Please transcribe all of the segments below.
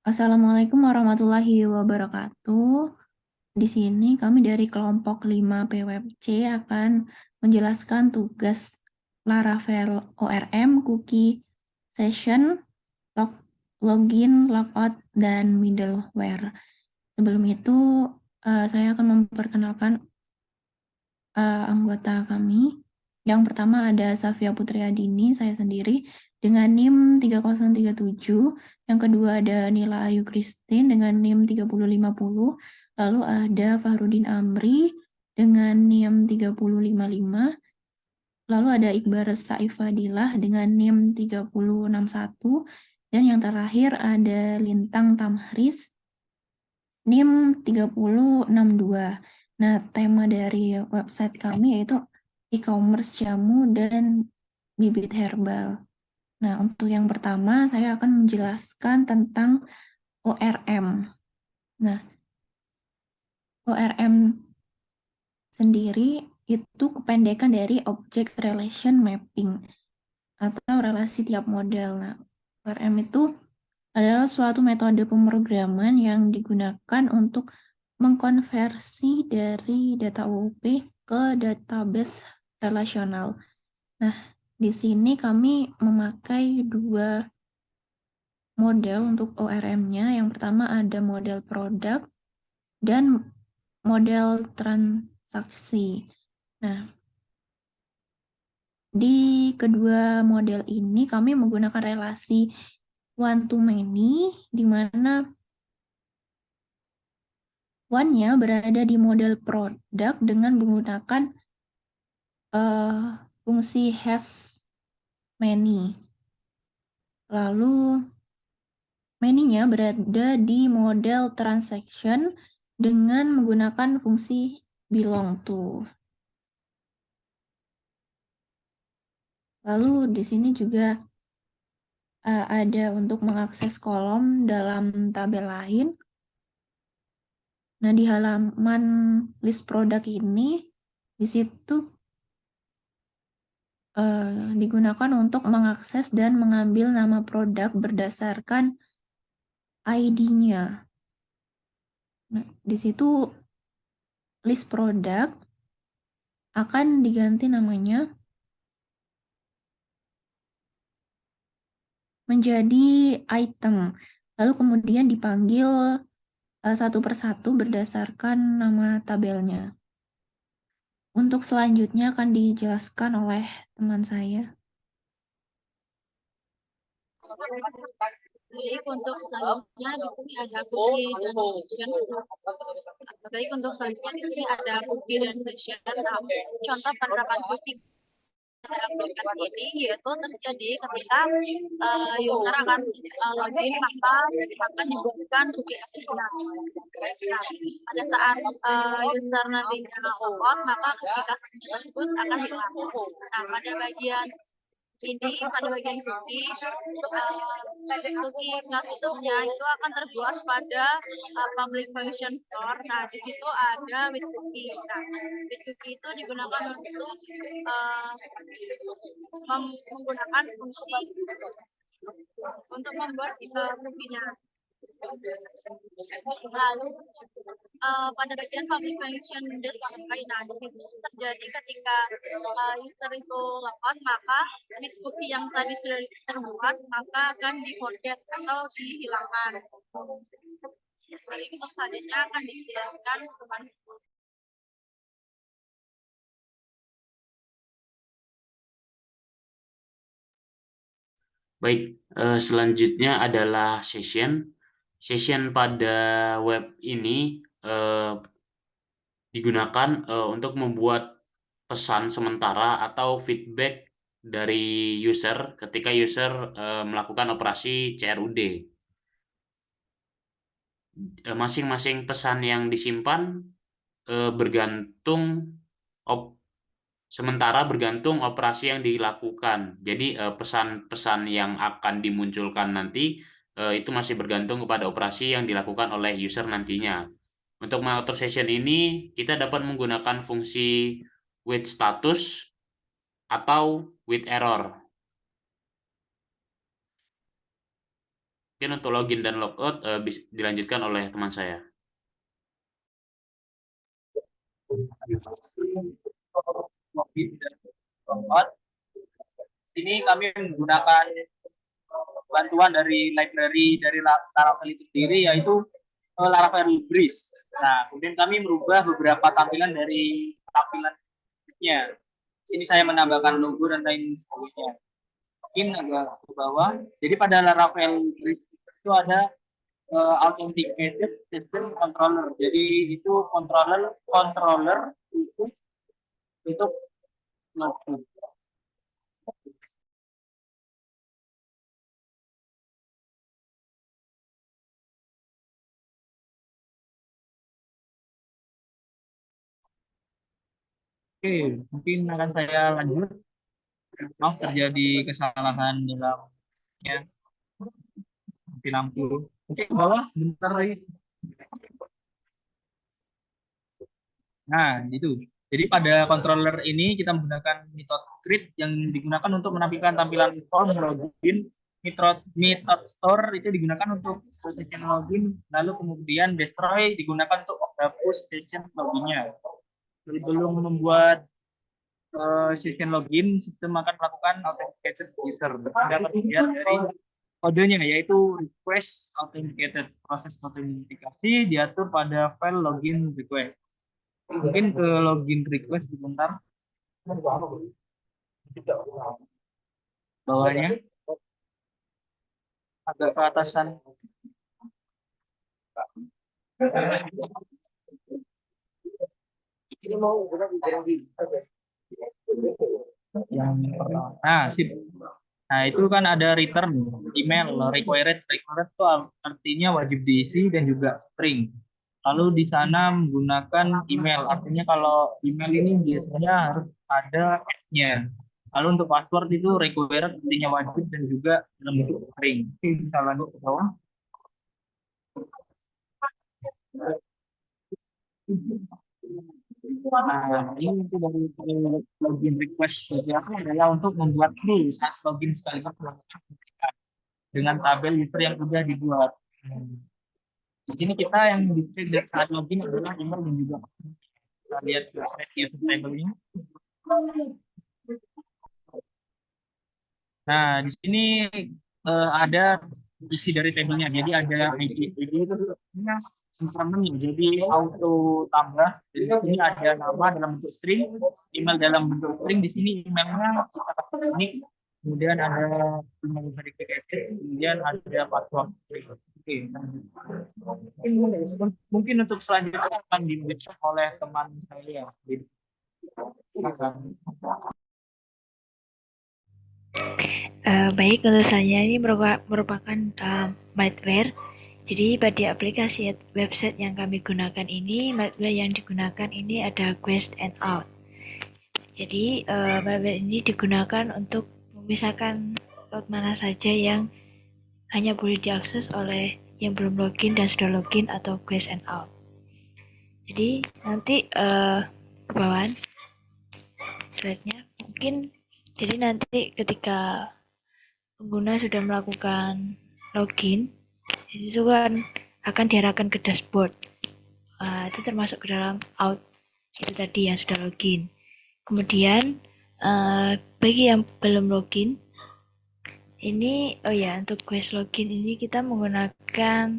Assalamualaikum warahmatullahi wabarakatuh. Di sini kami dari kelompok 5 PWC akan menjelaskan tugas Laravel ORM, cookie, session, login, logout, dan middleware. Sebelum itu, saya akan memperkenalkan anggota kami. Yang pertama ada Safia Putri Adini, saya sendiri, dengan NIM 3037. Yang kedua ada Nila Ayu Christine dengan NIM 3050. Lalu ada Fahrudin Amri dengan NIM 3055. Lalu ada Iqbal Saifadillah dengan NIM 3061. Dan yang terakhir ada Lintang Tamhris NIM 3062. Nah, tema dari website kami yaitu e-commerce jamu dan bibit herbal. Nah, untuk yang pertama saya akan menjelaskan tentang ORM. Nah, ORM sendiri itu kependekan dari Object Relation Mapping atau relasi tiap model. Nah, ORM itu adalah suatu metode pemrograman yang digunakan untuk mengkonversi dari data OOP ke database relasional. Nah, di sini kami memakai dua model untuk ORM-nya. Yang pertama ada model produk dan model transaksi. Nah, di kedua model ini kami menggunakan relasi one to many, di mana one-nya berada di model produk dengan menggunakan fungsi has many. Lalu many-nya berada di model transaction dengan menggunakan fungsi belong to. Lalu di sini juga ada untuk mengakses kolom dalam tabel lain. Nah, di halaman list produk ini, di situ digunakan untuk mengakses dan mengambil nama produk berdasarkan ID-nya. Nah, di situ list produk akan diganti namanya menjadi item, lalu kemudian dipanggil satu persatu berdasarkan nama tabelnya. Untuk selanjutnya akan dijelaskan oleh teman saya. Baik, untuk selanjutnya di sini ada cookie dan session. Baik, untuk selanjutnya di sini ada cookie dan session. Nah, contoh penerapan cookie aplikasi ini yaitu terjadi ketika user akan login maka akan dibuatkan cookie session. Nah, pada saat user nantinya logout maka aplikasi tersebut akan hilang. Nah, pada bagian cookie ngasihnya itu akan terbuat pada public function store. Nah, di situ ada with cookie. Nah, with cookie itu digunakan untuk menggunakan fungsi untuk membuat cookie-nya. Lalu pada bagian public function display, nah di situ terjadi ketika user itu logout maka with cookie yang tadi sudah terbuat maka akan di forget atau dihilangkan. Jadi untuk selanjutnya akan dijelaskan teman. Baik, selanjutnya adalah session. Session pada web ini digunakan untuk membuat pesan sementara atau feedback dari user ketika user melakukan operasi CRUD. Masing-masing pesan yang disimpan sementara bergantung operasi yang dilakukan. Jadi pesan-pesan yang akan dimunculkan nanti itu masih bergantung kepada operasi yang dilakukan oleh user nantinya. Untuk mengatur session ini kita dapat menggunakan fungsi with status atau with error. Mungkin untuk login dan logout bisa dilanjutkan oleh teman saya. Login dan logout. Sini kami menggunakan bantuan dari library dari Laravel itu sendiri, yaitu Laravel Breeze. Nah, kemudian kami merubah beberapa tampilan dari tampilannya. Sini saya menambahkan logo dan lain sebagainya. Mungkin agak ke bawah. Jadi pada Laravel Breeze itu ada authenticated system controller. Jadi itu controller itu untuk logo. Oke, mungkin akan saya lanjut. Maaf terjadi kesalahan dalamnya di lampu. Oke, ke bawah bentar lagi. Nah, itu. Jadi pada controller ini kita menggunakan method create yang digunakan untuk menampilkan tampilan form login. Method store itu digunakan untuk session login, lalu kemudian destroy digunakan untuk hapus session loginnya. Sebelum membuat session login, sistem akan melakukan authenticated user. Dapat dilihat dari kodenya, yaitu request authenticated. Proses autentikasi diatur pada file login request. Mungkin ke login request sebentar. Bawahnya agak ke atasan. Nah, sip. Nah, itu kan ada return email required. Required itu artinya wajib diisi dan juga string. Lalu di sana menggunakan email. Artinya kalau email ini biasanya harus ada nya. Lalu untuk password itu required artinya wajib dan juga dalam bentuk string. Oke, bisa lanjut ke bawah. Nah, ini itu dari login request adalah untuk membuat rule saat login sekaligus dengan tabel user yang sudah dibuat. Di sini kita yang dicek saat login adalah email dan juga kita lihat user table-nya. Nah, di sini ada isi dari tabelnya. Jadi ada ID itu increment, jadi auto tambah. Jadi di sini ada nama dalam bentuk string, email dalam bentuk string. Di sini emailnya kita kasih ini. Kemudian ada email verification, kemudian ada password. Oke. Mungkin untuk selanjutnya akan diberikan oleh teman saya. Baik, untuk saya ini merupakan malware. Jadi pada aplikasi website yang kami gunakan ini, malware yang digunakan ini ada Quest and Out. Jadi malware ini digunakan untuk memisahkan root mana saja yang hanya boleh diakses oleh yang belum login dan sudah login atau Quest and Out. Jadi nanti ke bawah slide-nya mungkin. Jadi nanti ketika pengguna sudah melakukan login, itu kan akan diarahkan ke dashboard. Itu termasuk ke dalam out itu tadi yang sudah login. Kemudian bagi yang belum login, ini untuk quest login ini kita menggunakan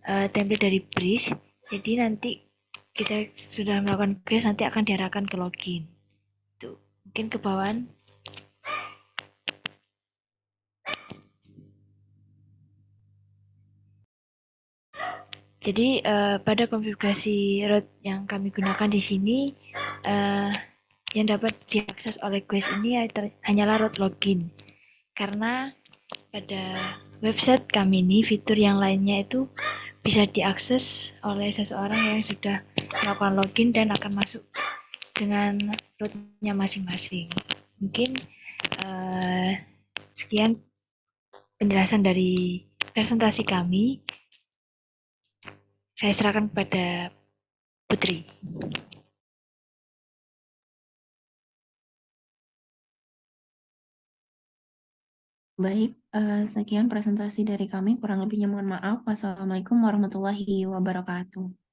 template dari Breeze. Jadi nanti kita sudah melakukan quest, nanti akan diarahkan ke login. Tuh, mungkin ke bawah. Jadi pada konfigurasi root yang kami gunakan di sini, yang dapat diakses oleh Quest ini hanyalah root login. Karena pada website kami ini fitur yang lainnya itu bisa diakses oleh seseorang yang sudah melakukan login dan akan masuk dengan rootnya masing-masing. Mungkin sekian penjelasan dari presentasi kami. Saya serahkan kepada Putri. Baik, sekian presentasi dari kami. Kurang lebihnya mohon maaf. Wassalamualaikum warahmatullahi wabarakatuh.